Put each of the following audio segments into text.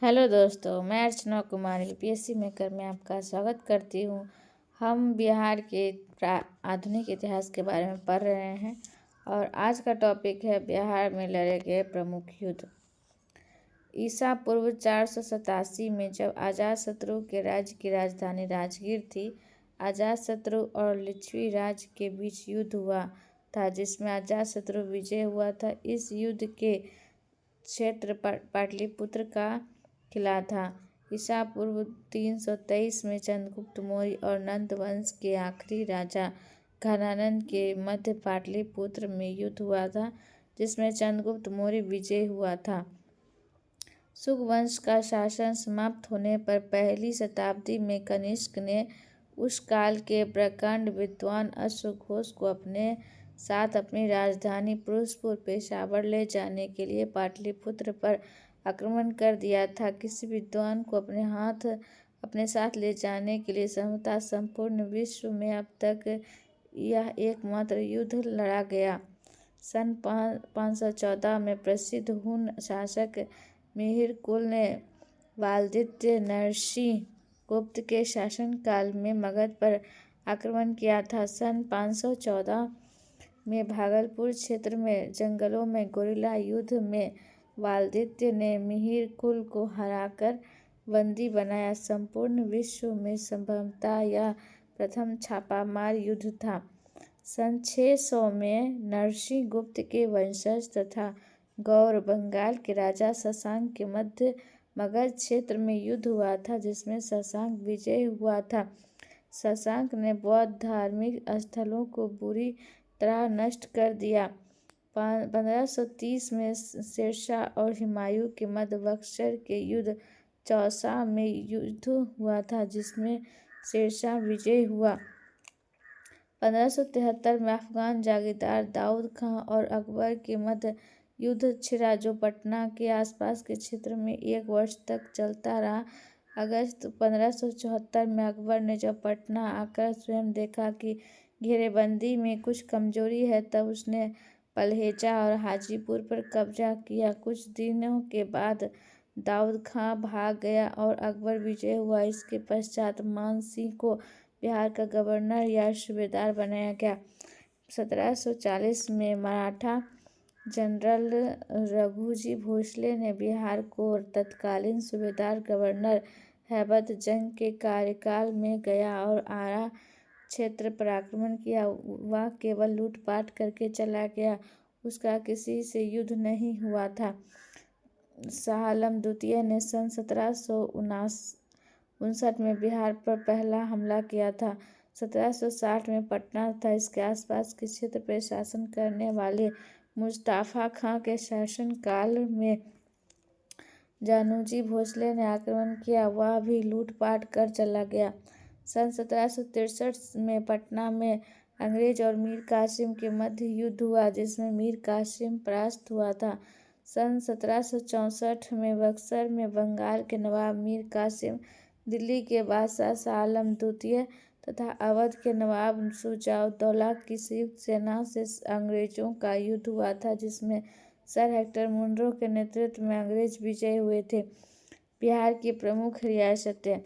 Hello दोस्तों, मैं Archana Kumari UPSC maker में आपका स्वागत करती हूँ। हम बिहार के आधुनिक इतिहास के बारे में पढ़ रहे हैं और आज का टॉपिक है बिहार में लड़े गए प्रमुख युद्ध। ईसा पूर्व 487 में जब अजातशत्रु के राज्य की राजधानी राजगीर थी, अजातशत्रु और लिच्छवी राज्य के बीच युद्ध हुआ था जिसमें अजातशत्रु विजय हुआ था। इस युद्ध के क्षेत्र पाटलिपुत्र का किला था। ईसा पूर्व 323 में चंद्रगुप्त मौर्य और नंद वंश के आखिरी राजा घनानंद के मध्य पाटलिपुत्र में युद्ध हुआ था जिसमें चंद्रगुप्त मौर्य विजय हुआ था। शुक वंश का शासन समाप्त होने पर पहली शताब्दी में कनिष्क ने उस काल के प्रकांड विद्वान अश्वघोष को अपने साथ अपनी राजधानी फिरोजपुर पेशावर ले जाने के लिए पाटलिपुत्र पर आक्रमण कर दिया था। किसी विद्वान को अपने साथ ले जाने के लिए संभवतः संपूर्ण विश्व में अब तक यह एकमात्र युद्ध लड़ा गया। सन 514 में प्रसिद्ध हुन शासक मिहिर कुल ने वालदित्य नरसिंह गुप्त के शासनकाल में मगध पर आक्रमण किया था। सन 514 में भागलपुर क्षेत्र में जंगलों में गोरिल्ला युद्ध में वालदित्य ने मिहिर कुल को हराकर बंदी बनाया। संपूर्ण विश्व में संभवतः यह प्रथम छापामार युद्ध था। सन 600 में नरसिंह गुप्त के वंशज तथा गौर बंगाल के राजा शशांक के मध्य मगध क्षेत्र में युद्ध हुआ था जिसमें शशांक विजय हुआ था। शशांक ने बौद्ध धार्मिक स्थलों को बुरी तरह नष्ट कर दिया। 1530 में शेरशाह और हुमायूं के मध्य बक्सर के युद्ध चौसा में युद्ध हुआ था जिसमें शेरशाह विजय हुआ। 1573 में अफगान जागीरदार दाऊद खां और अकबर के मध्य युद्ध छिड़ा जो पटना के आसपास के क्षेत्र में 1 वर्ष तक चलता रहा। अगस्त 1574 में अकबर ने जब पटना आकर स्वयं देखा कि घेरेबंदी में कुछ कमजोरी है तब उसने पलहेजा और हाजीपुर पर कब्जा किया। कुछ दिनों के बाद दाऊद खां भाग गया और अकबर विजय हुआ। इसके पश्चात मान सिंह को बिहार का गवर्नर या सूबेदार बनाया गया। 1740 में मराठा जनरल रघुजी भोसले ने बिहार को तत्कालीन सूबेदार गवर्नर हैबत जंग के कार्यकाल में गया और आरा क्षेत्र पर आक्रमण किया। वह केवल लूटपाट करके चला गया, उसका किसी से युद्ध नहीं हुआ था। शाह आलम द्वितीय ने सन 1759 में बिहार पर पहला हमला किया था। 1760 में पटना तथा इसके आसपास के क्षेत्र पर शासन करने वाले मुस्तफा खां के शासनकाल में जानूजी भोसले ने आक्रमण किया, वह भी लूटपाट कर चला गया। सन 1763 में पटना में अंग्रेज और मीर कासिम के मध्य युद्ध हुआ जिसमें मीर कासिम परास्त हुआ था। सन 1764 में बक्सर में बंगाल के नवाब मीर कासिम, दिल्ली के बादशाह शाह आलम द्वितीय तथा अवध के नवाब शुजा-उद-दौला की संयुक्त सेना से अंग्रेजों का युद्ध हुआ था जिसमें सर हेक्टर मुनरो के नेतृत्व में अंग्रेज विजयी हुए थे। बिहार की प्रमुख रियासतें।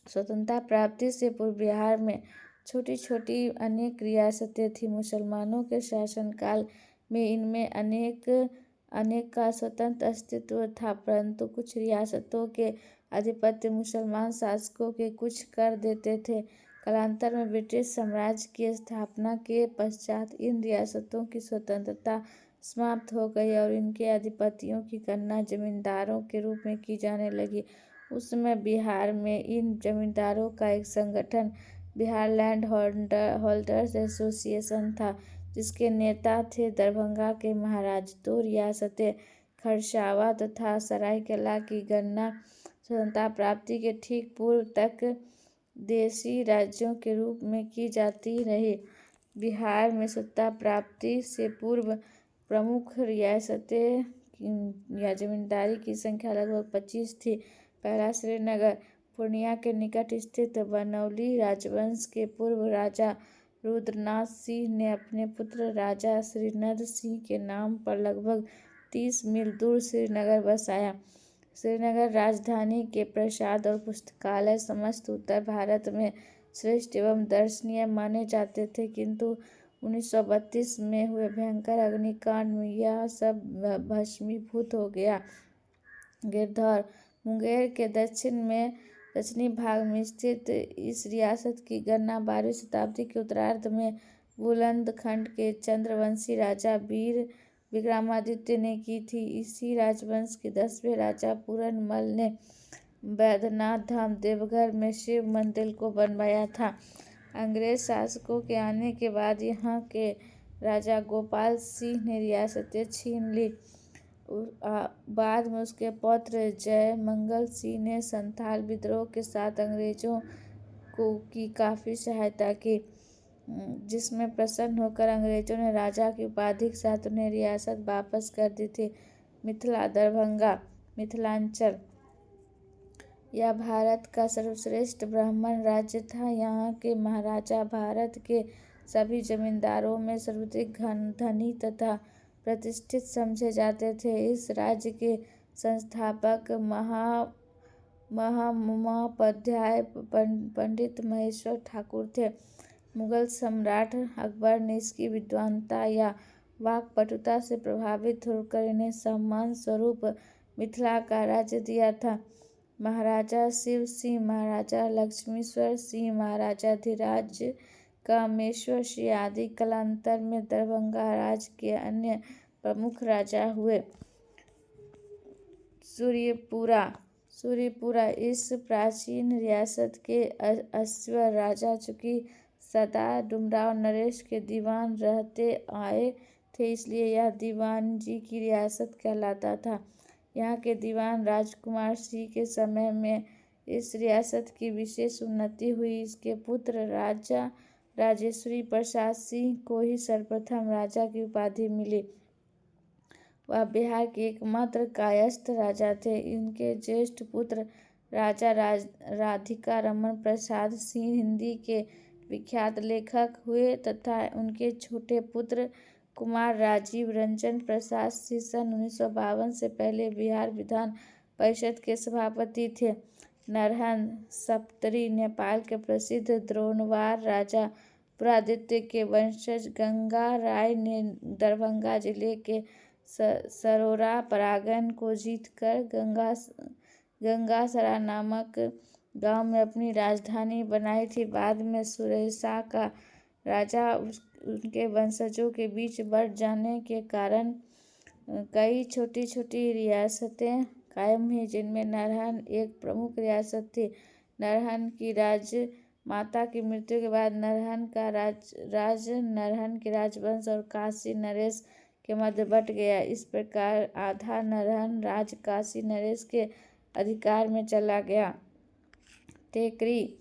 स्वतंत्रता प्राप्ति से पूर्व बिहार में छोटी छोटी अनेक रियासतें थीं। मुसलमानों के शासनकाल में इनमें अनेक का स्वतंत्र अस्तित्व था, परंतु कुछ रियासतों के आधिपत्य मुसलमान शासकों के कुछ कर देते थे। कालांतर में ब्रिटिश साम्राज्य की स्थापना के पश्चात इन रियासतों की स्वतंत्रता समाप्त हो गई और इनके अधिपतियों की गणना जमींदारों के रूप में की जाने लगी। उस समय बिहार में इन जमींदारों का एक संगठन बिहार लैंड होल्डर्स एसोसिएशन था जिसके नेता थे दरभंगा के महाराज। 2 रियासतें खरसावां तथा सरायकेला की गणना स्वतंत्रता प्राप्ति के ठीक पूर्व तक देशी राज्यों के रूप में की जाती रही। बिहार में स्वतंत्रता प्राप्ति से पूर्व प्रमुख रियासतें या जमींदारी की संख्या लगभग 25 थी। पहला श्रीनगर। पूर्णिया के निकट स्थित बनौली राजवंश के पूर्व राजा रुद्रनाथ सिंह ने अपने पुत्र राजा श्रीनद सिंह के नाम पर लगभग 30 मील दूर श्रीनगर बसाया। श्रीनगर राजधानी के प्रसाद और पुस्तकालय समस्त उत्तर भारत में श्रेष्ठ एवं दर्शनीय माने जाते थे, किंतु 1932 में हुए भयंकर अग्निकांड में यह सब भस्मीभूत हो गया। गिरधौर मुंगेर के दक्षिणी भाग में स्थित इस रियासत की गणना 12वीं शताब्दी के उत्तरार्ध में बुलंदखंड के चंद्रवंशी राजा वीर विक्रमादित्य ने की थी। इसी राजवंश के 10वें राजा पूरनमल ने बैद्यनाथ धाम देवघर में शिव मंदिर को बनवाया था। अंग्रेज शासकों के आने के बाद यहाँ के राजा गोपाल सिंह ने रियासतें छीन ली। बाद में उसके पौत्र जय मंगल सिंह ने संथाल विद्रोह के साथ अंग्रेजों की काफ़ी सहायता की, जिसमें प्रसन्न होकर अंग्रेजों ने राजा की उपाधि के साथ उन्हें रियासत वापस कर दी थी। मिथिला दरभंगा मिथिलांचल यह भारत का सर्वश्रेष्ठ ब्राह्मण राज्य था। यहाँ के महाराजा भारत के सभी जमींदारों में सर्वाधिक धनी तथा प्रतिष्ठित समझे जाते थे। इस राज्य के संस्थापक महामहोपाध्याय पंडित महेश्वर ठाकुर थे। मुगल सम्राट अकबर ने इसकी विद्वानता या वाक्पटुता से प्रभावित होकर इन्हें सम्मान स्वरूप मिथिला का राज्य दिया था। महाराजा शिव सिंह, महाराजा लक्ष्मीश्वर सिंह, महाराजा धीराज कामेश्वर सिंह आदि कालांतर में दरभंगा राज्य के अन्य प्रमुख राजा हुए। सूर्यपुरा इस प्राचीन रियासत के 80वें राजा चूँकि सदा डुमराव नरेश के दीवान रहते आए थे, इसलिए यह दीवान जी की रियासत कहलाता था। यहाँ के दीवान राजकुमार सिंह के समय में इस रियासत की विशेष उन्नति हुई। इसके पुत्र राजा राजेश्वरी प्रसाद सिंह को ही सर्वप्रथम राजा की उपाधि मिली। वह बिहार के एकमात्र कायस्थ राजा थे। इनके ज्येष्ठ पुत्र राजा राधिका रमन प्रसाद सिंह हिंदी के विख्यात लेखक हुए तथा उनके छोटे पुत्र कुमार राजीव रंजन प्रसाद सिंह सन 1952 से पहले बिहार विधान परिषद के सभापति थे। नरहन सप्तरी नेपाल के प्रसिद्ध द्रोणवार राजा पुरादित्य के वंशज गंगा राय ने दरभंगा जिले के सरोरा परागण को जीतकर गंगासरा नामक गांव में अपनी राजधानी बनाई थी। बाद में सुरेशा का राजा उनके वंशजों के बीच बढ़ जाने के कारण कई छोटी छोटी रियासतें कायम हुई, जिनमें नरहन एक प्रमुख रियासत थी। नरहन की राजमाता की मृत्यु के बाद नरहन के राजवंश और काशी नरेश के मध्य बंट गया। इस प्रकार आधा नरहन राज काशी नरेश के अधिकार में चला गया। टेकरी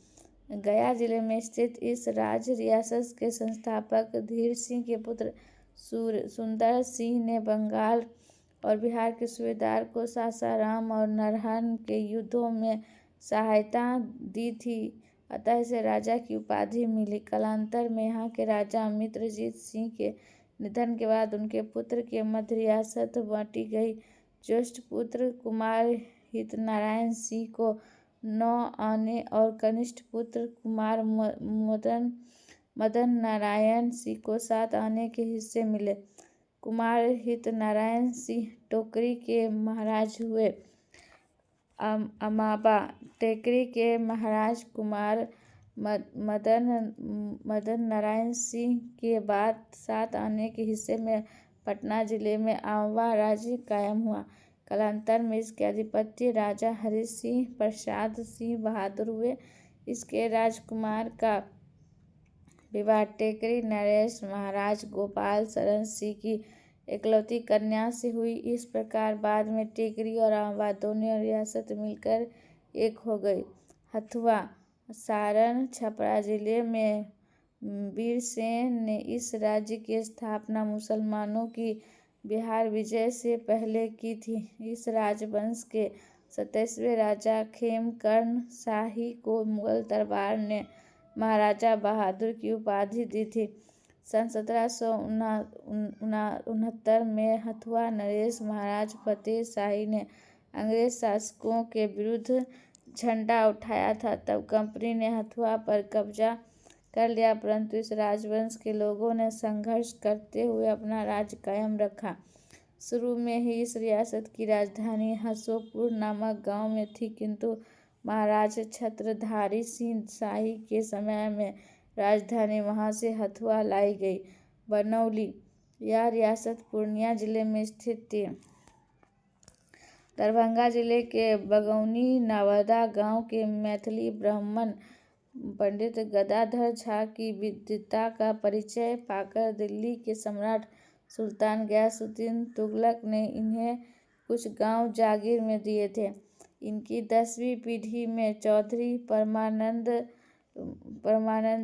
गया जिले में स्थित इस राज्य रियासत के संस्थापक धीर सिंह के पुत्र सुंदर सिंह ने बंगाल और बिहार के सूबेदार को सासाराम और नरहन के युद्धों में सहायता दी थी, अतः इसे राजा की उपाधि मिली। कालांतर में यहाँ के राजा मित्रजीत सिंह के निधन के बाद उनके पुत्र के मध्य रियासत बांटी गई। ज्येष्ठ पुत्र कुमार हितनारायण सिंह को 9 आने और कनिष्ठ पुत्र कुमार मदन नारायण सिंह को 7 आने के हिस्से मिले। कुमार हितनारायण सिंह टोकरी के महाराज हुए। अमाबा टेकरी के महाराज कुमार मदन नारायण सिंह के बाद 7 आने के हिस्से में पटना जिले में अमाबा राज्य कायम हुआ। कालांतर में इसके अधिपति राजा हरि सिंह प्रसाद सिंह बहादुर हुए। इसके राजकुमार का विवाह टेकरी नरेश महाराज गोपाल शरण सिंह की एकलौती कन्या से हुई। इस प्रकार बाद में टेकरी और अमाबा दोनों रियासत मिलकर एक हो गई। हथुआ सारण छपरा जिले में वीरसेन ने इस राज्य की स्थापना मुसलमानों की बिहार विजय से पहले की थी। इस राजवंश के 27वें राजा खेमकर्ण शाही को मुगल दरबार ने महाराजा बहादुर की उपाधि दी थी। सन 1769 में हथुआ नरेश महाराज फतेह शाही ने अंग्रेज शासकों के विरुद्ध झंडा उठाया था, तब कंपनी ने हथुआ पर कब्जा कर लिया, परंतु इस राजवंश के लोगों ने संघर्ष करते हुए अपना राज्य कायम रखा। शुरू में ही इस रियासत की राजधानी हसोपुर नामक गांव में थी, किंतु महाराज छत्रधारी सिंह शाही के समय में राजधानी वहां से हथुआ लाई गई। बनौली, यह रियासत पूर्णिया जिले में स्थित थी। दरभंगा जिले के बगौनी नवादा गांव के मैथिली ब्राह्मण पंडित गदाधर झा की विद्वता का परिचय पाकर दिल्ली के सम्राट सुल्तान गयासुद्दीन तुगलक ने इन्हें कुछ गांव जागीर में दिए थे। इनकी 10वीं पीढ़ी में चौधरी परमानंद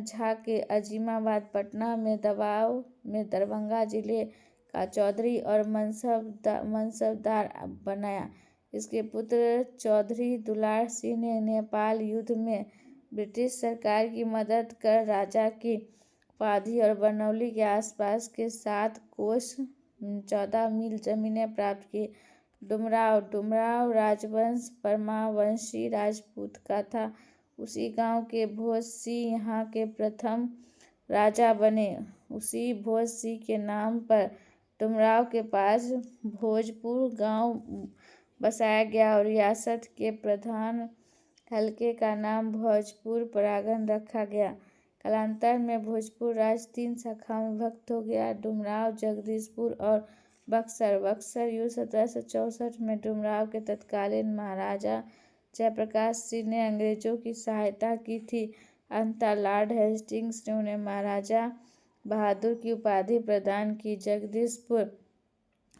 झा के अजीमाबाद पटना में दबाव में दरभंगा जिले का चौधरी और मनसबदार बनाया। इसके पुत्र चौधरी दुलार सिंह ने नेपाल युद्ध में ब्रिटिश सरकार की मदद कर राजा की उपाधि और बनौली के आसपास के 7 कोस 14 मील जमीनें प्राप्त की। डुमराव राजवंश परमावंशी राजपूत का था। उसी गांव के भोज सिंह यहाँ के प्रथम राजा बने। उसी भोज सिंह के नाम पर डुमराव के पास भोजपुर गांव बसाया गया और रियासत के प्रधान हलके का नाम भोजपुर परागण रखा गया। कालांतर में भोजपुर राज्य 3 शाखाओं में विभक्त हो गया: डुमराव, जगदीशपुर और बक्सर। युद्ध 1764 में डुमराव के तत्कालीन महाराजा जयप्रकाश सिंह ने अंग्रेजों की सहायता की थी। अंततः लॉर्ड हेस्टिंग्स ने उन्हें महाराजा बहादुर की उपाधि प्रदान की। जगदीशपुर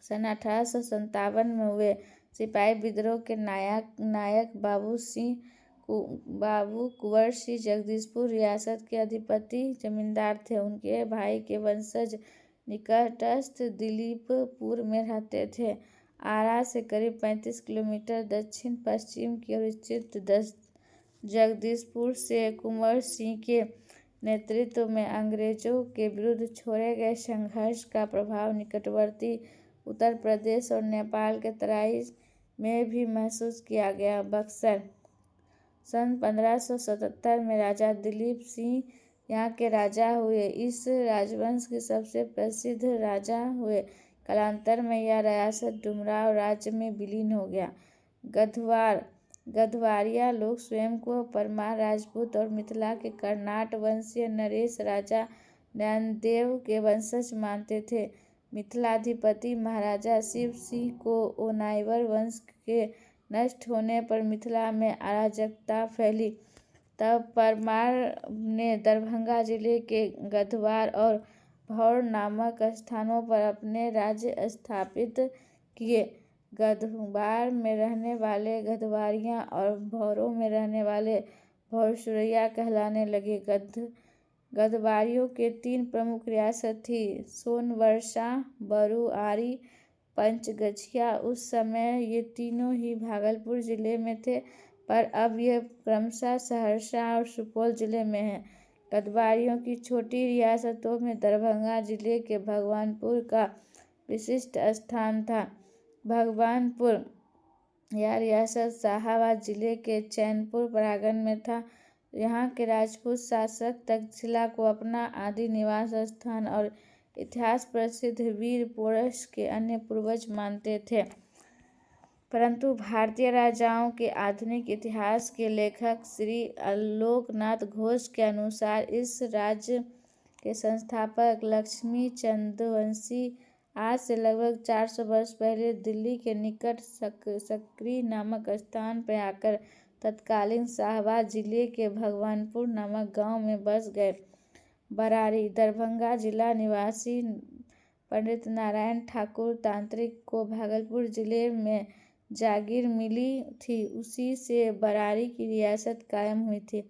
सन 1857 में हुए सिपाही विद्रोह के नायक बाबू कुंवर सिंह जगदीशपुर रियासत के अधिपति जमींदार थे। उनके भाई के वंशज निकटस्थ दिलीपपुर में रहते थे। आरा से करीब 35 किलोमीटर दक्षिण पश्चिम की ओर स्थित जगदीशपुर से कुंवर सिंह के नेतृत्व में अंग्रेजों के विरुद्ध छोड़े गए संघर्ष का प्रभाव निकटवर्ती उत्तर प्रदेश और नेपाल के तराई में भी महसूस किया गया। बक्सर सन 1577 में राजा दिलीप सिंह यहाँ के राजा हुए। इस राजवंश के सबसे प्रसिद्ध राजा हुए। कालांतर में यह रियासत डुमराव राज्य में विलीन हो गया। गधवारिया लोग स्वयं को परमार राजपूत और मिथिला के कर्नाट वंशीय नरेश राजा नयनदेव के वंशज मानते थे। मिथिलाधिपति महाराजा शिव सिंह को ओनाइवर वंश के नष्ट होने पर मिथिला में अराजकता फैली। तब परमार ने दरभंगा जिले के गधवार और भौर नामक स्थानों पर अपने राज्य स्थापित किए। गधवार में रहने वाले गधवारियाँ और भौरों में रहने वाले भौरसुरिया कहलाने लगे। गधवारियों के 3 प्रमुख रियासत थी: सोनवर्षा, बरुआरी, पंचगछिया। उस समय ये तीनों ही भागलपुर जिले में थे, पर अब ये क्रमशः सहरसा और सुपौल जिले में हैं। गधवारियों की छोटी रियासतों में दरभंगा जिले के भगवानपुर का विशिष्ट स्थान था। भगवानपुर यह रियासत शाहाबाद जिले के चैनपुर परागण में था। यहाँ के राजपूत शासक तक्षशिला को अपना आदि निवास स्थान और इतिहास प्रसिद्ध वीर पोरस के अन्य पूर्वज मानते थे। परंतु भारतीय राजाओं के आधुनिक इतिहास के लेखक श्री आलोकनाथ घोष के अनुसार इस राज्य के संस्थापक लक्ष्मी चंद्रवंशी आज से लगभग 400 वर्ष पहले दिल्ली के निकट सकरी नामक स्थान पर आकर तत्कालीन शाहाबाद जिले के भगवानपुर नामक गांव में बस गए। बरारी दरभंगा जिला निवासी पंडित नारायण ठाकुर तांत्रिक को भागलपुर जिले में जागीर मिली थी। उसी से बरारी की रियासत कायम हुई थी।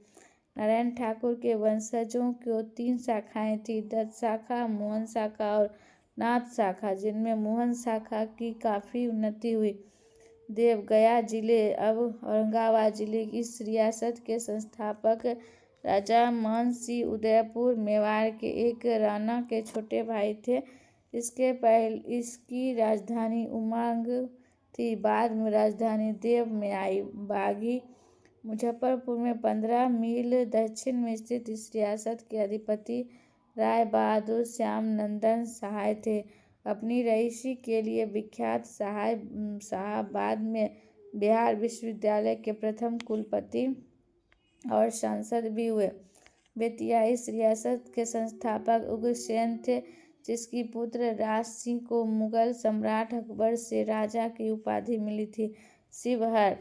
नारायण ठाकुर के वंशजों को 3 शाखाएं थीं: दत्त शाखा, मोहन शाखा और नाथ शाखा, जिनमें मोहन शाखा की काफ़ी उन्नति हुई। देवगया जिले अब औरंगाबाद जिले की इस रियासत के संस्थापक राजा मान सिंह उदयपुर मेवाड़ के एक राणा के छोटे भाई थे। इसकी राजधानी थी। बाद में राजधानी देव में आई। बागी मुजफ्फरपुर में 15 मील दक्षिण में स्थित इस रियासत के अधिपति राय बहादुर श्याम नंदन सहाय थे। अपनी रईसी के लिए विख्यात सहाय साहब बाद में बिहार विश्वविद्यालय के प्रथम कुलपति और सांसद भी हुए। बेतिया इस रियासत के संस्थापक उग्रसेन थे, जिसकी पुत्र राज सिंह को मुगल सम्राट अकबर से राजा की उपाधि मिली थी। शिवहर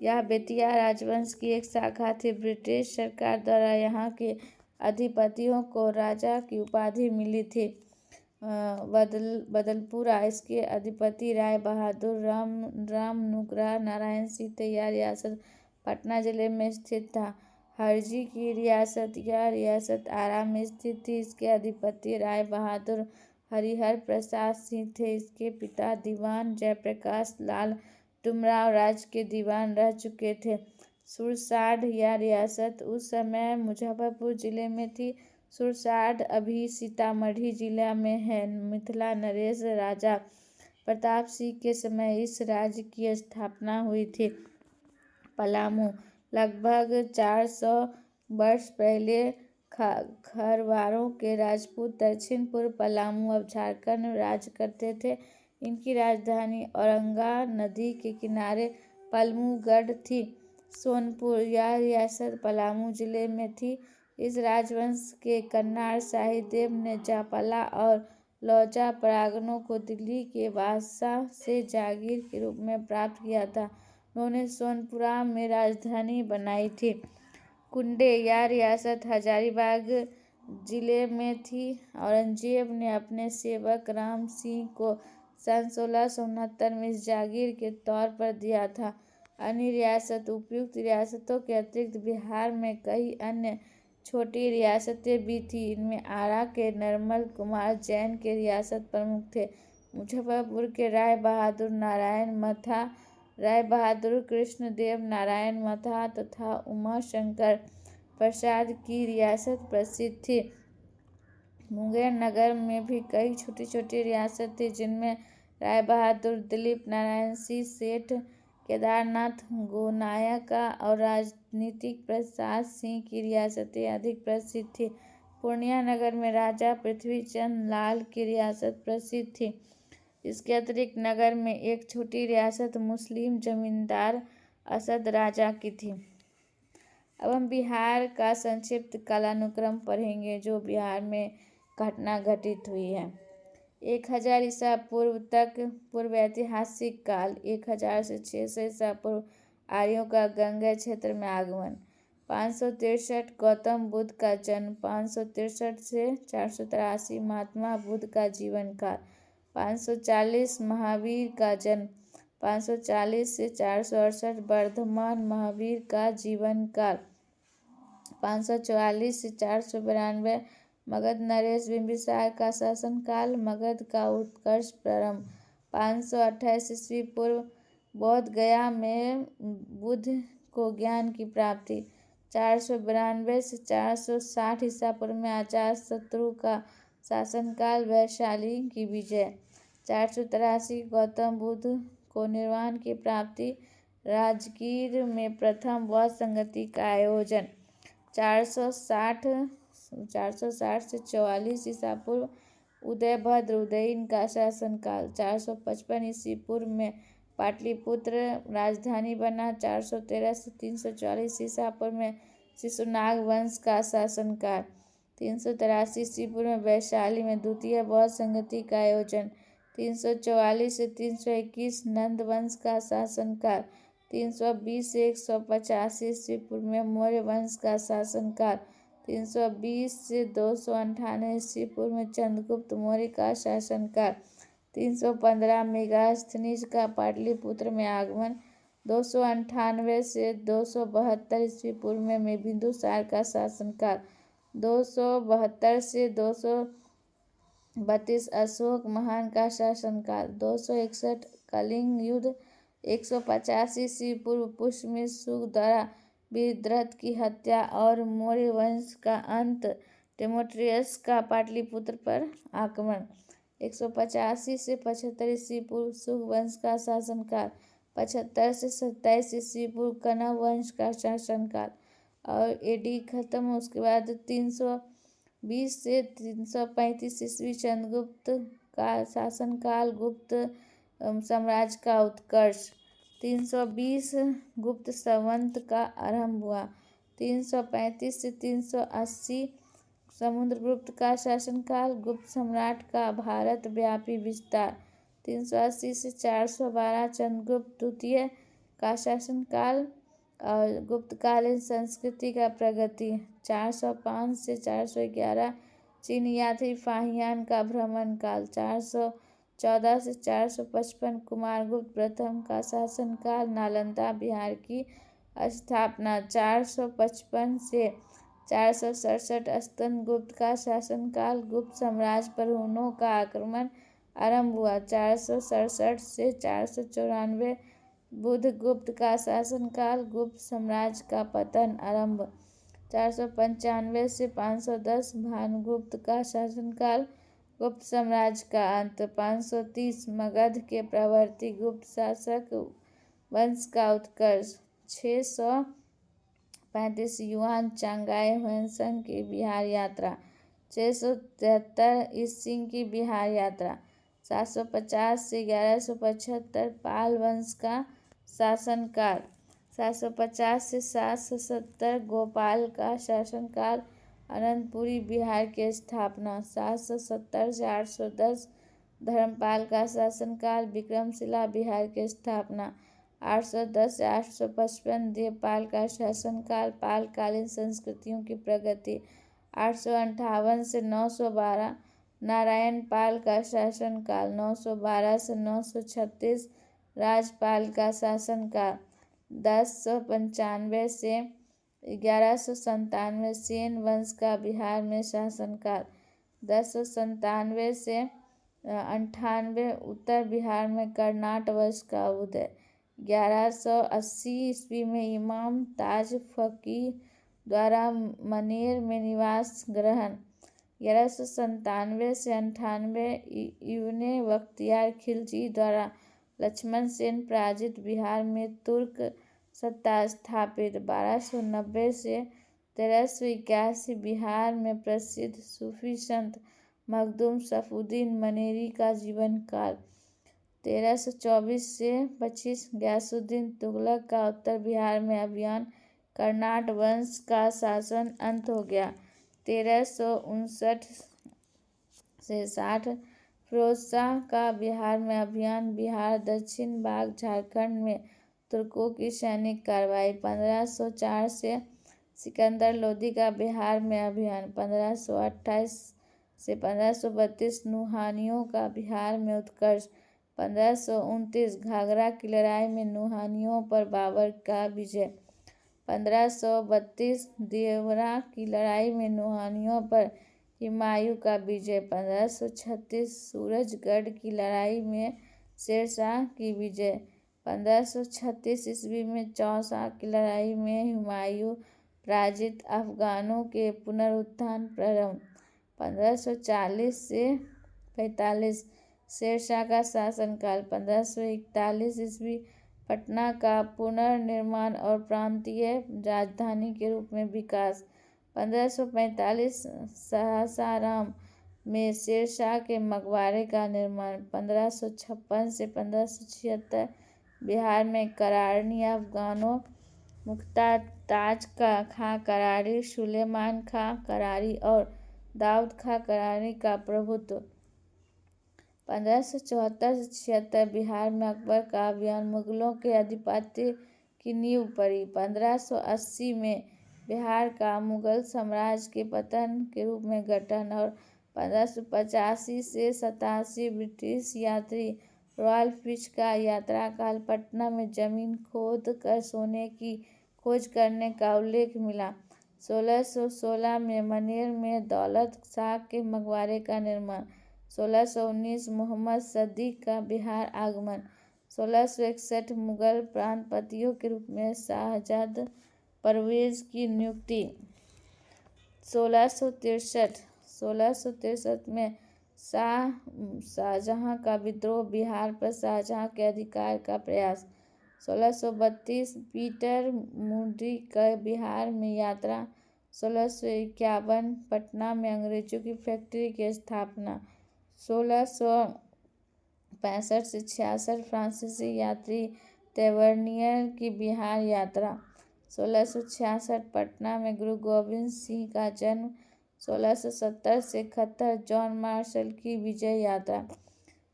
यह बेतिया राजवंश की एक शाखा थी। ब्रिटिश सरकार द्वारा यहाँ के अधिपतियों को राजा की उपाधि मिली थी। बदलपुरा इसके अधिपति राय बहादुर रामनुग्रह नारायण सिंह थे। यह रियासत पटना जिले में स्थित था। हरजी की रियासत यह रियासत आरा में स्थित थी। इसके अधिपति राय बहादुर हरिहर प्रसाद सिंह थे। इसके पिता दीवान जयप्रकाश लाल डुमराव राज्य के दीवान रह चुके थे। सुरसाढ़ यह रियासत उस समय मुजफ्फरपुर जिले में थी। सुरसाढ़ अभी सीतामढ़ी जिला में है। मिथिला नरेश राजा प्रताप सिंह के समय इस राज्य की स्थापना हुई थी। पलामू लगभग 400 वर्ष पहले खरवारों के राजपूत दक्षिण पूर्व पलामू अब झारखंड में राज करते थे। इनकी राजधानी औरंगा नदी के किनारे पलमूगढ़ थी। सोनपुर यह रियासत पलामू जिले में थी। इस राजवंश के कन्नार शाही देव ने जापला और लौजा परागनों को दिल्ली के बादशाह से जागीर के रूप में प्राप्त किया था। उन्होंने सोनपुरा में राजधानी बनाई थी। कुंडे यह रियासत हजारीबाग जिले में थी। औरंगजेब ने अपने सेवक राम सिंह को सन 1669 में इस जागीर के तौर पर दिया था। अन्य रियासत उपयुक्त रियासतों के अतिरिक्त बिहार में कई अन्य छोटी रियासतें भी थीं। इनमें आरा के निर्मल कुमार जैन के रियासत प्रमुख थे। मुजफ्फरपुर के राय बहादुर नारायण मथा, राय बहादुर कृष्णदेव नारायण मथा तथा उमाशंकर प्रसाद की रियासत प्रसिद्ध थी। मुंगेर नगर में भी कई छोटी छोटी रियासत थी, जिनमें राय बहादुर दिलीप नारायण सिंह सेठ, केदारनाथ गोनायका और राजनीतिक प्रसाद सिंह की रियासतें अधिक प्रसिद्ध थी। पूर्णिया नगर में राजा पृथ्वीचंद लाल की रियासत प्रसिद्ध थी। इसके अतिरिक्त नगर में एक छोटी रियासत मुस्लिम जमींदार असद राजा की थी। अब हम बिहार का संक्षिप्त कालानुक्रम पढ़ेंगे, जो बिहार में घटना घटित हुई है। 1000 ईसा पूर्व तक पूर्व ऐतिहासिक काल। 1000 से 600 ईसा पूर्व आर्यों का गंगा क्षेत्र में आगमन। 563 गौतम बुद्ध का जन्म। 563 से 483 महात्मा बुद्ध का जीवन काल। 540 महावीर का जन्म। 540 से 468 वर्धमान महावीर का जीवन काल। 544 से 492 मगध नरेश बिंबिसार का शासनकाल। मगध का उत्कर्ष प्रारंभ। 528 ईस्वी पूर्व बौद्ध गया में बुद्ध को ज्ञान की प्राप्ति। 492 से 460 ईसा पूर्व में अजातशत्रु का शासनकाल। वैशाली की विजय। 483 गौतम बुद्ध को निर्वाण की प्राप्ति। राजगीर में प्रथम बौद्ध संगति का आयोजन। 460 से 44 ईसा पूर्व उदयभद्र उदयीन का शासनकाल। 455 ईस्वी पूर्व में पाटलिपुत्र राजधानी बना। 413 से 344 ईसा पूर्व में शिशुनाग वंश का शासनकाल। 383 ईस्वी पूर्व में वैशाली में द्वितीय बौद्ध संगति का आयोजन। 344 से 321 नंद वंश का शासनकाल। 320 से 185 ईस्वी पूर्व में मौर्य वंश का शासनकाल। 320 से 298 ईस्वी पूर्व में चंद्रगुप्त मौर्य का शासनकाल। 315 मेगास्थनीज का पाटलिपुत्र में आगमन। 298 से 272 ईस्वी पूर्व में बिंदुसार का शासनकाल। 272 से 232 अशोक महान का शासनकाल। 261 कलिंग युद्ध। 150 ईस्वी पूर्व पुष्यमित्र शुंग द्वारा वीरद्रथ की हत्या और मौर्य वंश का अंत। डेमेट्रियस का पाटलिपुत्र पर आक्रमण। 185 से 75 ईस्वी पूर्व शुंग वंश का शासनकाल, 75 से 27 ईस्वी पूर्व कण्व वंश का शासनकाल, और एडी खत्म उसके बाद 320 से 335 ईस्वी चंद्रगुप्त का शासनकाल, गुप्त साम्राज्य का उत्कर्ष। 320 गुप्त संवत का आरंभ हुआ। 335 से 380 समुद्रगुप्त का शासनकाल, गुप्त सम्राट का भारत व्यापी विस्तार। 380 से 412 चंद्रगुप्त द्वितीय का शासनकाल और गुप्तकालीन संस्कृति का प्रगति। 405 से 411 चीन यात्री फाहियान का भ्रमण काल। 414 से 455 कुमारगुप्त प्रथम का शासनकाल, नालंदा बिहार की स्थापना। 455 से 467 स्तनगुप्त का शासनकाल, गुप्त साम्राज्य पर हुनों का आक्रमण आरंभ हुआ। 467 से 494 बुधगुप्त का शासनकाल, गुप्त साम्राज्य का पतन आरंभ। 495 से 510 भानुगुप्त का शासनकाल, गुप्त साम्राज्य का अंत। 530 मगध के प्रवर्ती गुप्त शासक वंश का उत्कर्ष। 635 युआन चांगआय ह्वेनसांग की बिहार यात्रा। 673 ईसिंग की बिहार यात्रा। 750 से 1175 पाल वंश का शासनकाल। 750 से 770 गोपाल का शासनकाल, अनंतपुरी बिहार की स्थापना। 770 से 810 धर्मपाल का शासनकाल, विक्रमशिला बिहार की स्थापना। 810 से 855 देवपाल का शासनकाल, पालकालीन संस्कृतियों की प्रगति। 858 से 912 नारायण पाल का शासनकाल। 912 से 936 राजपाल का शासनकाल। 1095 से 1197 सेन वंश का बिहार में शासनकाल। 1097 से 98 उत्तर बिहार में कर्नाट वंश का उदय। 1180 ईस्वी में इमाम ताज फकीह द्वारा मनेर में निवास ग्रहण। 1197 से 98 इब्ने बख्तियार खिलजी द्वारा लक्ष्मण सेन पराजित बिहार में तुर्क सत्ता स्थापित। 1290 से 1381 बिहार में प्रसिद्ध सूफी संत मखदूम सफुद्दीन मनेरी का जीवन काल। 1324 से 25 गयासुद्दीन तुगलक का उत्तर बिहार में अभियान, कर्नाट वंश का शासन अंत हो गया। 1359 से 60 फिरोज शाह का बिहार में अभियान, बिहार दक्षिण भाग झारखंड में तुर्कों की सैनिक कार्रवाई। 1504 से सिकंदर लोदी का बिहार में अभियान। 1528 से 1532 नुहानियों का बिहार में उत्कर्ष। 1529 घाघरा की लड़ाई में नुहानियों पर बाबर का विजय। 1532 देवरा की लड़ाई में नुहानियों पर हुमायूं का विजय। 1536 सूरजगढ़ की लड़ाई में शेरशाह की विजय। 1536 ईस्वी में चौसा की लड़ाई में हुमायूं पराजित, अफगानों के पुनरुत्थान प्रारंभ। 1540 से 45 शेरशाह का शासनकाल। 1541 ईस्वी पटना का पुनर्निर्माण और प्रांतीय राजधानी के रूप में विकास। 1545 सासाराम में शेरशाह के मकबरे का निर्माण। 1556 से 1576 बिहार में करारनी, अफगानों मुख्तार ताज खां करारी, सुलेमान खां करारी और दाऊद खां करारी का प्रभुत्व। 1574 से 76 बिहार में अकबर का अभियान, मुगलों के आधिपत्य की नींव पड़ी। 1580 में बिहार का मुगल साम्राज्य के पतन के रूप में गठन और 1585 से 87 ब्रिटिश यात्री रॉयल फिच का यात्रा काल, पटना में जमीन खोद कर सोने की खोज करने का उल्लेख मिला। 1616 में मनेर में दौलत शाह के मकबरे का निर्माण। 1619 मोहम्मद सदीक का बिहार आगमन। 1661 मुगल प्रांतपतियों के रूप में शाहजाद परवेज की नियुक्ति। 1663 में शाहजहां का विद्रोह, बिहार पर शाहजहां के अधिकार का प्रयास। 1632 पीटर मुंडी का बिहार में यात्रा। 1651 पटना में अंग्रेजों की फैक्ट्री की स्थापना। 1665 से 66 फ्रांसीसी यात्री तेवर्नियर की बिहार यात्रा। 1666 पटना में गुरु गोविंद सिंह का जन्म। 1670 से 71 जॉन मार्शल की विजय यात्रा।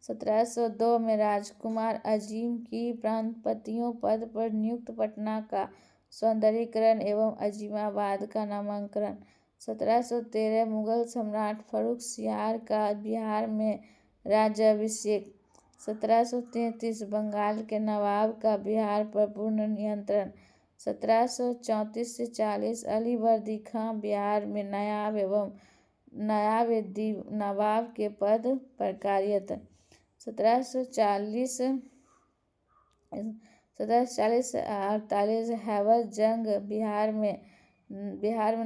1702 में राजकुमार अजीम की प्रांतपतियों पद पर नियुक्त, पटना का सौंदर्यीकरण एवं अजीमाबाद का नामकरण। 1713 मुगल सम्राट फर्रुखसियार का बिहार में राज्याभिषेक। 1733 बंगाल के नवाब का बिहार पर पूर्ण नियंत्रण। 1734 से 40 अली वर्दी खां बिहार में नायाब नवाब के पद पर कार्यरत। 1740 48 हैबर जंग बिहार में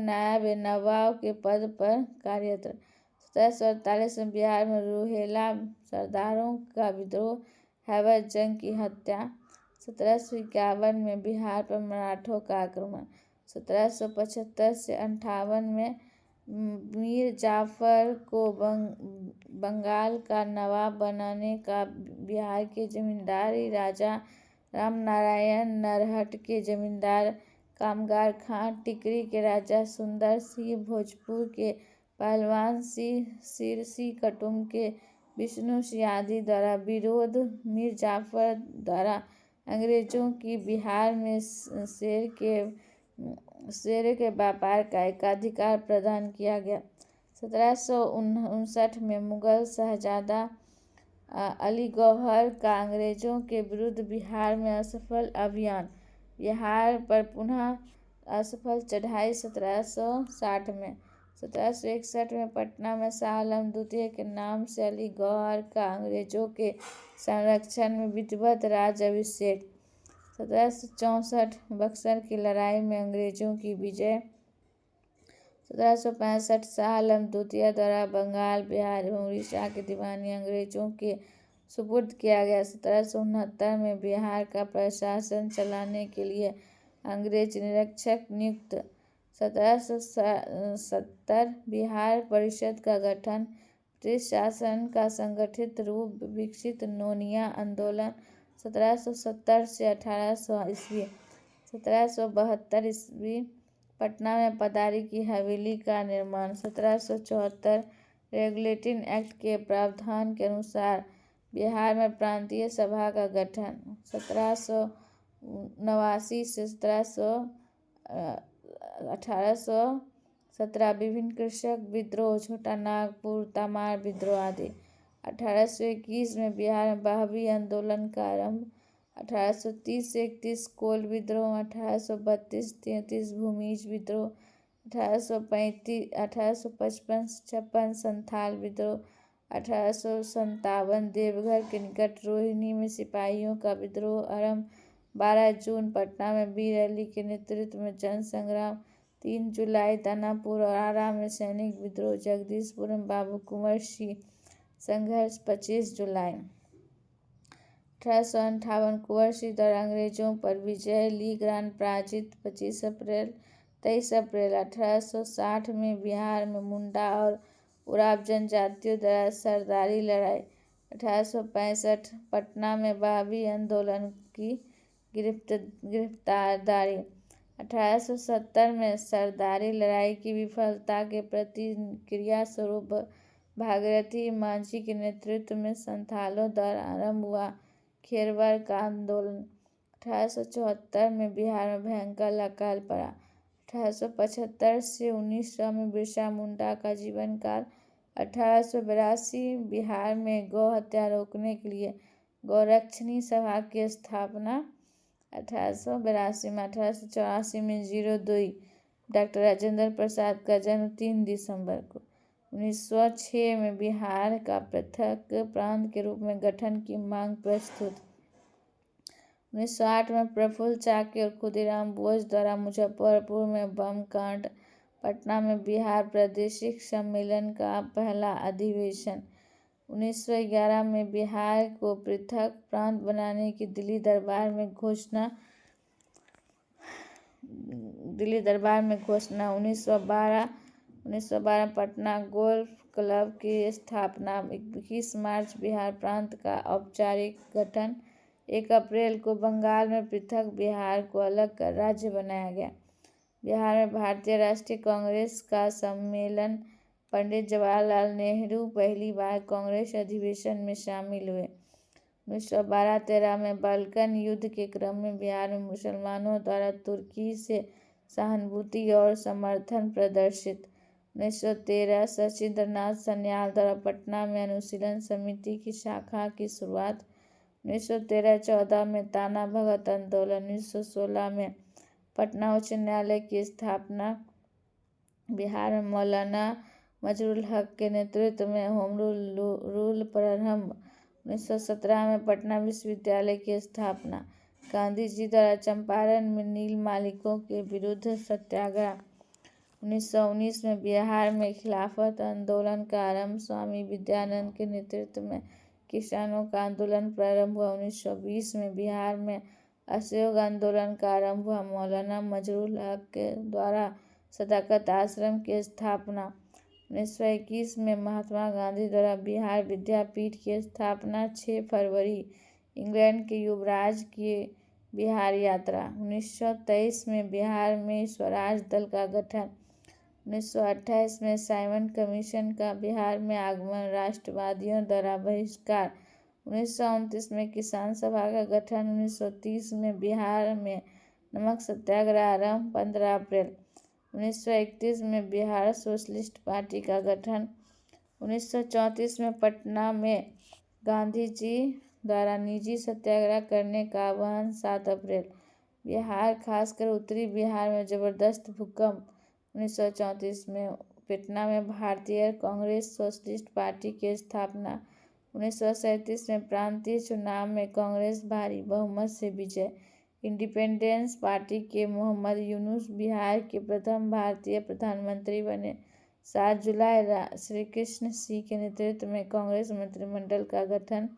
नायब नवाब के पद पर कार्यरत। 1748 में बिहार में रोहिला सरदारों का विद्रोह, हैबर जंग की हत्या। 1751 में बिहार पर मराठों का आक्रमण। 1775 से 58 में मीर जाफर को बंगाल का नवाब बनाने का बिहार के जमींदारी राजा रामनारायण नरहट के जमींदार कामगार खां, टिकरी के राजा सुंदर सिंह, भोजपुर के पहलवान सिरसी कुटुंब के विष्णु सिंह आदि द्वारा विरोध। मीर जाफर द्वारा अंग्रेजों की बिहार में शेर के व्यापार का एकाधिकार प्रदान किया गया। 1759 में मुगल शहजादा अली गौहर का अंग्रेजों के विरुद्ध बिहार में असफल अभियान, बिहार पर पुनः असफल चढ़ाई। 1760 में 1761 में पटना में शाह आलम द्वितीय के नाम से अली गौहर का अंग्रेजों के संरक्षण में विधिवत राज्याभिषेक। 1764 बक्सर की लड़ाई में अंग्रेजों की विजय। 1765 शाह आलम द्वितीय द्वारा बंगाल, बिहार एवं उड़ीसा के दीवानी अंग्रेजों के सुपुर्द किया गया। 1769 में बिहार का प्रशासन चलाने के लिए अंग्रेज निरीक्षक नियुक्त। 1770 बिहार परिषद का गठन, ब्रिटिश शासन का संगठित रूप विकसित, नोनिया आंदोलन। 1770 से 1800 ईस्वी। 1772 ईस्वी पटना में पदारी की हवेली का निर्माण। 1774 रेगुलेटिंग एक्ट के प्रावधान के अनुसार बिहार में प्रांतीय सभा का गठन। 1789 से 1817 विभिन्न कृषक विद्रोह, छोटा नागपुर, तमार विद्रोह आदि। 1821 में बिहार में बहावी आंदोलन का आरंभ। 1830 से 31 कोल विद्रोह। 1832-33 भूमिज विद्रोह। 1855 से 56 संथाल विद्रोह। 1857 देवघर के निकट रोहिणी में सिपाहियों का विद्रोह आरंभ। 12 जून पटना में वीर अली के नेतृत्व में जन संग्राम। 3 जुलाई दानापुर और आरा में सैनिक विद्रोह। जगदीशपुर में बाबू कुंवर सिंह संघर्ष। 25 जुलाई 1858 कुंवर सिंह द्वारा अंग्रेजों पर विजय, ली ग्रांड पराजित। 23 अप्रैल 1860 में बिहार में मुंडा और उराव जनजातियों द्वारा सरदारी लड़ाई। 1865 पटना में बहावी आंदोलन की गिरफ्तारी। 1870 में सरदारी लड़ाई की विफलता के प्रतिक्रिया स्वरूप भागीरथी मांझी के नेतृत्व में संथालों द्वारा आरंभ हुआ खेरवर का आंदोलन। 1874 में बिहार में भयंकर अकाल पड़ा। 1875 से 1900 में बिरसा मुंडा का जीवन काल। 1882 बिहार में गौ हत्या रोकने के लिए गौरक्षणी सभा की स्थापना। 1882 में 1884 में 02 डॉक्टर राजेंद्र प्रसाद का जन्म 3 दिसंबर को। 1906 में बिहार का पृथक प्रांत के रूप में गठन की मांग प्रस्तुत। 1908 में प्रफुल्ल चाकी और खुदीराम बोस द्वारा मुजफ्फरपुर में बम कांड। पटना में बिहार प्रादेशिक सम्मेलन का पहला अधिवेशन। 1911 में बिहार को पृथक प्रांत बनाने की दिल्ली दरबार में घोषणा 1912 पटना गोल्फ क्लब की स्थापना। 21 मार्च बिहार प्रांत का औपचारिक गठन। 1 अप्रैल को बंगाल में पृथक बिहार को अलग कर राज्य बनाया गया। बिहार में भारतीय राष्ट्रीय कांग्रेस का सम्मेलन। पंडित जवाहरलाल नेहरू पहली बार कांग्रेस अधिवेशन में शामिल हुए। 1912-13 में बाल्कन युद्ध के क्रम में बिहार में मुसलमानों द्वारा तुर्की से सहानुभूति और समर्थन प्रदर्शित। 1913 सचिंद्रनाथ सन्याल द्वारा पटना में अनुशीलन समिति की शाखा की शुरुआत। 1913-14 में ताना भगत आंदोलन। 1916 में पटना उच्च न्यायालय की स्थापना। बिहार में मौलाना मजरूल हक के नेतृत्व में होम रूल प्रारंभ। 1917 में पटना विश्वविद्यालय की स्थापना। गांधी जी द्वारा चंपारण में नील मालिकों के विरुद्ध सत्याग्रह। 1919 में बिहार में खिलाफत आंदोलन का आरंभ। स्वामी विद्यानंद के नेतृत्व में किसानों का आंदोलन प्रारंभ हुआ। 1920 में बिहार में असहयोग आंदोलन का आरंभ हुआ। मौलाना मजरूल हक के द्वारा सदाकत आश्रम की स्थापना। 1921 में महात्मा गांधी द्वारा बिहार विद्यापीठ की स्थापना। 6 फरवरी इंग्लैंड के युवराज की बिहार यात्रा। 1923 में बिहार में स्वराज दल का गठन। 1928 में साइमन कमीशन का बिहार में आगमन। राष्ट्रवादियों द्वारा बहिष्कार। 1929 में किसान सभा का गठन। 1930 में बिहार में नमक सत्याग्रह आरंभ। 15 अप्रैल 1931 में बिहार सोशलिस्ट पार्टी का गठन। 1934 में पटना में गांधी जी द्वारा निजी सत्याग्रह करने का आह्वान। 7 अप्रैल बिहार खासकर उत्तरी बिहार में जबरदस्त भूकंप। 1934 में पटना में भारतीय कांग्रेस सोशलिस्ट पार्टी की स्थापना। 1937 में प्रांतीय चुनाव में कांग्रेस भारी बहुमत से विजय। इंडिपेंडेंस पार्टी के मोहम्मद यूनुस बिहार के प्रथम भारतीय प्रधानमंत्री बने। 7 जुलाई श्रीकृष्ण सी के नेतृत्व में कांग्रेस मंत्रिमंडल का गठन।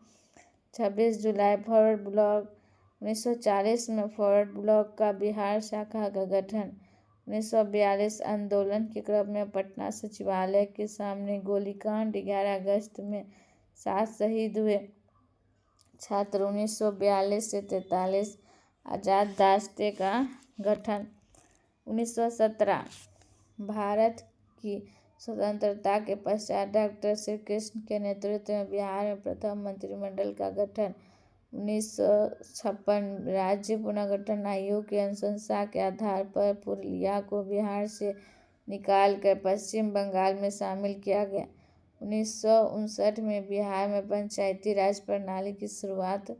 26 जुलाई फॉरवर्ड ब्लॉक। 1940 में फॉरवर्ड ब्लॉक का बिहार शाखा का गठन। 1942 आंदोलन के क्रम में पटना सचिवालय के सामने गोलीकांड। 11 अगस्त में 7 शहीद हुए छात्र। 1942 से 43 आज़ाद रास्ते का गठन। 1917 भारत की स्वतंत्रता के पश्चात डॉक्टर श्रीकृष्ण के नेतृत्व में बिहार में प्रथम मंत्रिमंडल का गठन। 1956 राज्य पुनर्गठन आयोग की अनुशंसा के आधार पर पुरुलिया को बिहार से निकालकर पश्चिम बंगाल में शामिल किया गया। 1959 में बिहार में पंचायती राज प्रणाली की शुरुआत।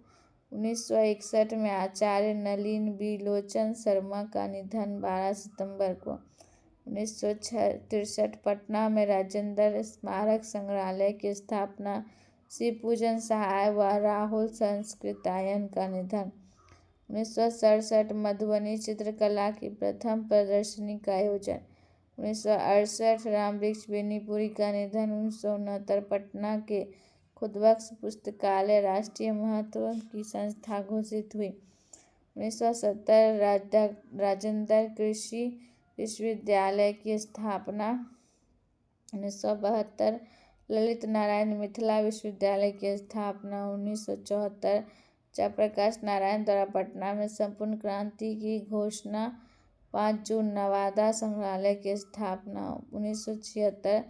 1961 में आचार्य नलिन बिलोचन शर्मा का निधन 12 सितंबर को। 1963 पटना में राजेंद्र स्मारक संग्रहालय की स्थापना। शिव पूजन सहाय व राहुल संस्कृतायन का निधन। 1967 मधुबनी चित्रकला की प्रथम प्रदर्शनी का आयोजन। 1968 रामवृक्ष बेनीपुरी का निधन। 1969 पटना के खुदबख्श पुस्तकालय राष्ट्रीय महत्व की संस्था घोषित हुई। 1970 राजेंद्र कृषि विश्वविद्यालय की स्थापना। 1972 ललित नारायण मिथिला विश्वविद्यालय की स्थापना। 1974 जयप्रकाश नारायण द्वारा पटना में संपूर्ण क्रांति की घोषणा। 5 जून नवादा संग्रहालय की स्थापना। 1976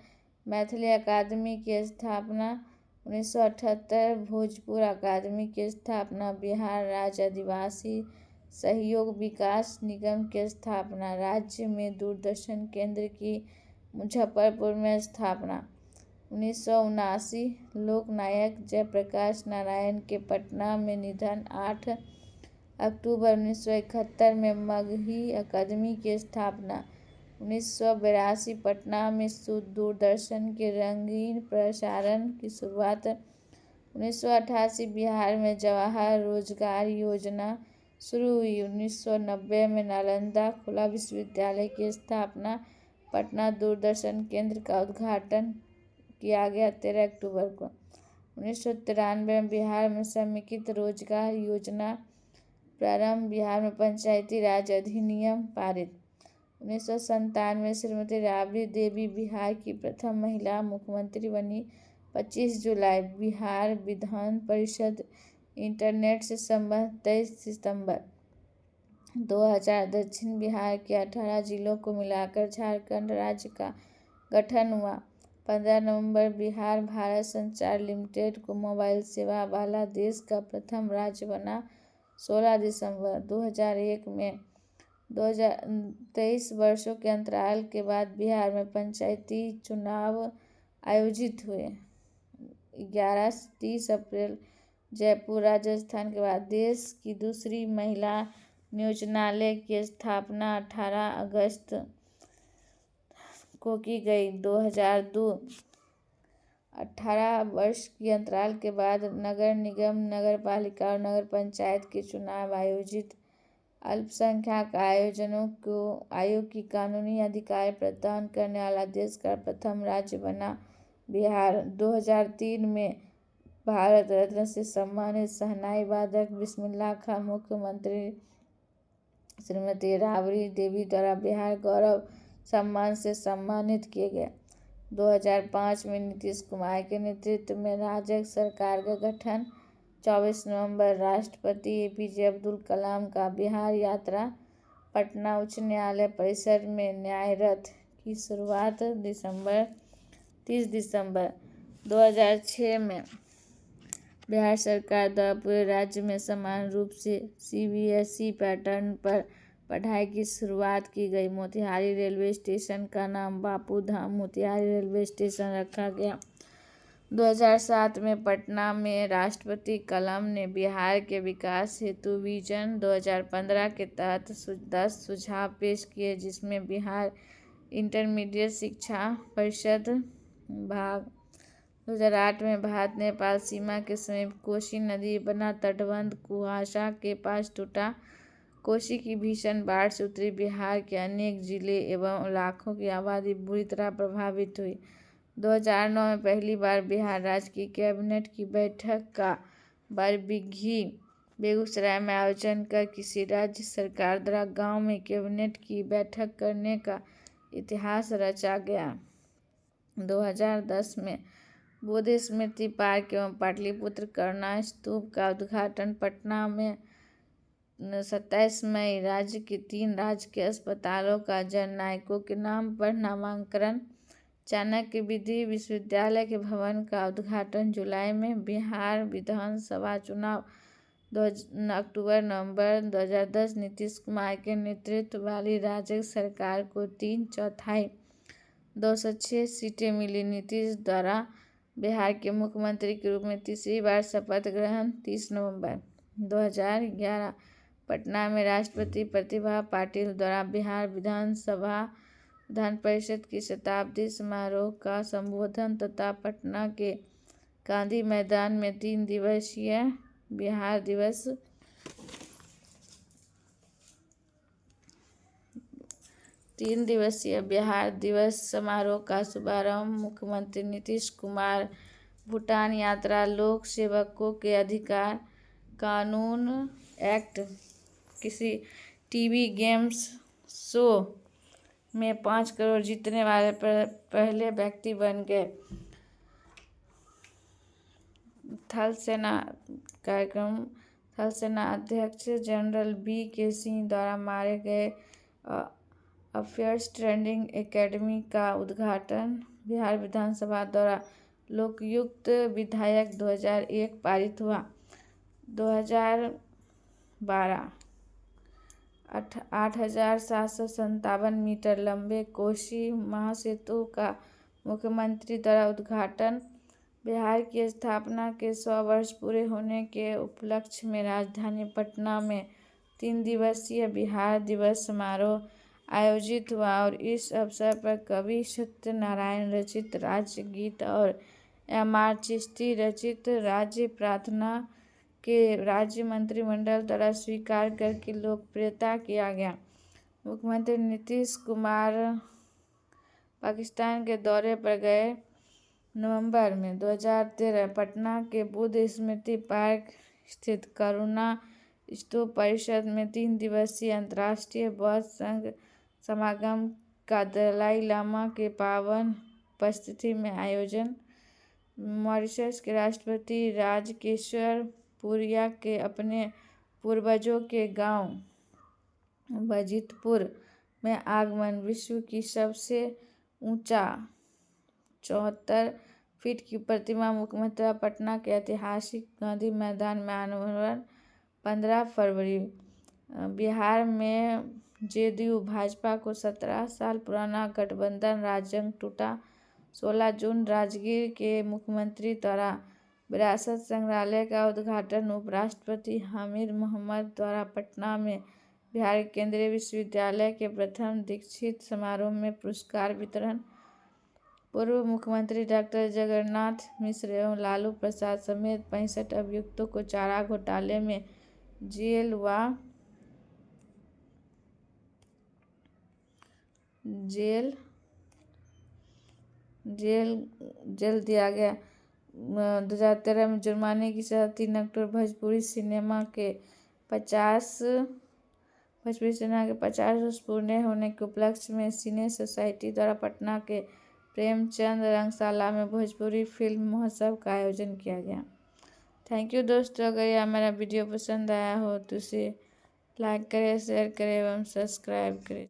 मैथिली अकादमी की स्थापना। 1978 भोजपुर अकादमी की स्थापना। बिहार राज्य आदिवासी सहयोग विकास निगम की स्थापना। राज्य में दूरदर्शन केंद्र की मुजफ्फरपुर में स्थापना। 1979 लोकनायक जयप्रकाश नारायण के पटना में निधन। 8 अक्टूबर 1971 में मगही अकादमी की स्थापना। 1982 पटना में दूरदर्शन के रंगीन प्रसारण की शुरुआत। 1988 बिहार में जवाहर रोजगार योजना शुरू हुई। 1990 में नालंदा खुला विश्वविद्यालय की स्थापना। पटना दूरदर्शन केंद्र का उद्घाटन किया गया 13 अक्टूबर को। 1993 में बिहार में समेकित रोजगार योजना प्रारंभ। बिहार में पंचायती राज अधिनियम पारित। 1997 श्रीमती राबड़ी देवी बिहार की प्रथम महिला मुख्यमंत्री बनी। 25 जुलाई बिहार विधान परिषद। इंटरनेट से संबंध 23 सितंबर 2000 दक्षिण बिहार के 18 जिलों को मिलाकर झारखंड राज्य का गठन हुआ। 15 नवंबर बिहार भारत संचार लिमिटेड को मोबाइल सेवा वाला देश का प्रथम राज्य बना। 16 दिसंबर 2001 में 2023 वर्षों के अंतराल के बाद बिहार में पंचायती चुनाव आयोजित हुए। 11 से 30 अप्रैल जयपुर राजस्थान के बाद देश की दूसरी महिला नियोजनालय की स्थापना 18 अगस्त को की गई। 2002 18 वर्ष के अंतराल के बाद नगर निगम, नगर पालिका और नगर पंचायत के चुनाव आयोजित। अल्पसंख्यक आयोग की कानूनी अधिकार प्रदान करने वाला देश का प्रथम राज्य बना बिहार। 2003 में भारत रत्न से सम्मानित शहनाई वादक बिस्मिल्लाह खां मुख्यमंत्री श्रीमती राबड़ी देवी द्वारा बिहार गौरव सम्मान से सम्मानित किए गए। 2005 में नीतीश कुमार के नेतृत्व में राजग सरकार का गठन। 24 नवंबर राष्ट्रपति APJ अब्दुल कलाम का बिहार यात्रा। पटना उच्च न्यायालय परिसर में न्याय रथ की शुरुआत। 30 दिसंबर 2006 में बिहार सरकार द्वारा पूरे राज्य में समान रूप से CBSE पैटर्न पर पढ़ाई की शुरुआत की गई। मोतिहारी रेलवे स्टेशन का नाम बापू धाम मोतिहारी रेलवे स्टेशन रखा गया। 2007 में पटना में राष्ट्रपति कलाम ने बिहार के विकास हेतु विजन 2015 के तहत 10 सुझाव पेश किए, जिसमें बिहार इंटरमीडिएट शिक्षा परिषद भाग। 2008 में भारत नेपाल सीमा के समीप कोसी नदी बना तटबंध कुहासा के पास टूटा। कोसी की भीषण बाढ़ से उत्तरी बिहार के अनेक जिले एवं लाखों की आबादी बुरी तरह प्रभावित हुई। 2009 में पहली बार बिहार राज्य की कैबिनेट की बैठक का बरबीघी बेगूसराय में आयोजन कर किसी राज्य सरकार द्वारा गांव में कैबिनेट की बैठक करने का इतिहास रचा गया। 2010 में बौद्ध स्मृति पार्क एवं पाटलिपुत्र करुणा स्तूप का उद्घाटन। पटना में 27 मई राज्य के 3 राजकीय अस्पतालों का जननायकों के नाम पर नामांकन। चाणक्य विधि विश्वविद्यालय के भवन का उद्घाटन। जुलाई में बिहार विधानसभा चुनाव। अक्टूबर-नवंबर 2010 नीतीश कुमार के नेतृत्व वाली राजग सरकार को 3/4 206 सीटें मिली। नीतीश द्वारा बिहार के मुख्यमंत्री के रूप में तीसरी बार शपथ ग्रहण। 30 नवंबर 2011 पटना में राष्ट्रपति प्रतिभा पाटिल द्वारा बिहार विधान परिषद की शताब्दी समारोह का संबोधन तथा पटना के गांधी मैदान में 3 दिवसीय बिहार दिवस समारोह का शुभारंभ। मुख्यमंत्री नीतीश कुमार भूटान यात्रा। लोक सेवकों के अधिकार कानून एक्ट। किसी टीवी गेम्स शो में 5 करोड़ जीतने वाले पहले व्यक्ति बन गए। थल सेना अध्यक्ष जनरल BK सिंह द्वारा मारे गए। अफेयर्स ट्रेनिंग एकेडमी का उद्घाटन। बिहार विधानसभा द्वारा लोकायुक्त विधेयक 2001 पारित हुआ। 2012 8,757 मीटर लंबे कोसी महासेतु का मुख्यमंत्री द्वारा उद्घाटन। बिहार की स्थापना के 100 वर्ष पूरे होने के उपलक्ष्य में राजधानी पटना में 3 दिवसीय बिहार दिवस समारोह आयोजित हुआ और इस अवसर पर कवि सत्यनारायण रचित राज्य गीत और MR चिश्ती रचित राज्य प्रार्थना के राज्य मंत्रिमंडल द्वारा स्वीकार करके लोकप्रियता किया गया। मुख्यमंत्री नीतीश कुमार पाकिस्तान के दौरे पर गए। नवंबर में 2013 पटना के बुद्ध स्मृति पार्क स्थित करुणा स्तूप परिसर में 3 दिवसीय अंतर्राष्ट्रीय बौद्ध संघ समागम का दलाई लामा के पावन उपस्थिति में आयोजन। मॉरिशस के राष्ट्रपति राजकेश्वर पुरिया के अपने पूर्वजों के गांव वजीदपुर में आगमन। विश्व की सबसे ऊंचा 74 फीट की प्रतिमा मुख्यमंत्री पटना के ऐतिहासिक गांधी मैदान में अनावरण 15 फरवरी। बिहार में जेडीयू भाजपा को 17 साल पुराना गठबंधन राजग टूटा। 16 जून राजगीर के मुख्यमंत्री द्वारा विरासत संग्रहालय का उद्घाटन। उपराष्ट्रपति हामिद मोहम्मद द्वारा पटना में बिहार केंद्रीय विश्वविद्यालय के प्रथम दीक्षित समारोह में पुरस्कार वितरण। पूर्व मुख्यमंत्री डॉक्टर जगन्नाथ मिश्र एवं लालू प्रसाद समेत 65 अभियुक्तों को चारा घोटाले में जेल दिया गया। 2013 में जुर्माने की सजा। 3 अक्टूबर भोजपुरी सिनेमा के 50 वर्ष पूरे होने के उपलक्ष्य में सिने सोसाइटी द्वारा पटना के प्रेमचंद रंगशाला में भोजपुरी फिल्म महोत्सव का आयोजन किया गया। थैंक यू दोस्तों, अगर यह मेरा वीडियो पसंद आया हो तो इसे लाइक करें, शेयर करें एवं सब्सक्राइब करें।